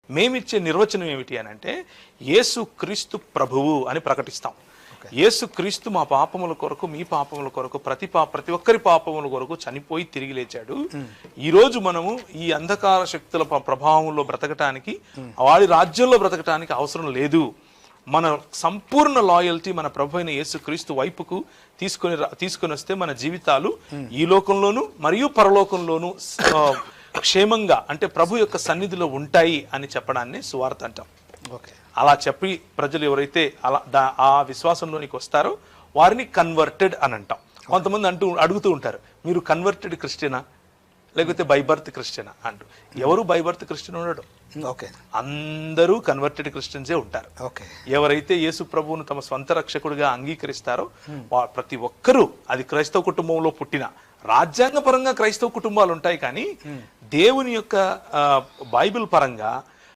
మేమిచ్చే నిర్వచనం ఏమిటి అని అంటే యేసు క్రీస్తు ప్రభువు అని ప్రకటిస్తాం. యేసు క్రీస్తు మా పాపముల కొరకు, మీ పాపముల కొరకు, ప్రతి ఒక్కరి పాపముల కొరకు చనిపోయి తిరిగి లేచాడు. ఈ రోజు మనము ఈ అంధకార శక్తుల ప్రభావంలో బ్రతకటానికి, వాడి రాజ్యంలో బ్రతకటానికి అవసరం లేదు. మన సంపూర్ణ లాయల్టీ మన ప్రభు అయిన యేసు క్రీస్తు వైపుకు తీసుకొని వస్తే మన జీవితాలు ఈ లోకంలోను మరియు పరలోకంలోను క్షేమంగా, అంటే ప్రభు యొక్క సన్నిధిలో ఉంటాయి అని చెప్పడాన్ని సువార్త అంటాం. అలా చెప్పి ప్రజలు ఎవరైతే ఆ విశ్వాసంలోనికి వస్తారో వారిని కన్వర్టెడ్ అని అంటాం. కొంతమంది అడుగుతూ ఉంటారు, మీరు కన్వర్టెడ్ క్రిస్టియనా లేకపోతే బైబర్త్ క్రిస్టియనా అంటూ. ఎవరు బైబర్త్ క్రిస్టియన్ ఉండడు, అందరూ కన్వర్టెడ్ క్రిస్టియన్సే ఉంటారు. ఎవరైతే యేసు ప్రభువును తమ స్వంత రక్షకుడిగా అంగీకరిస్తారో ప్రతి ఒక్కరూ, అది క్రైస్తవ కుటుంబంలో పుట్టిన, రాజ్యాంగ పరంగా క్రైస్తవ కుటుంబాలు ఉంటాయి, కానీ దేవుని యొక్క బైబిల్ పరంగా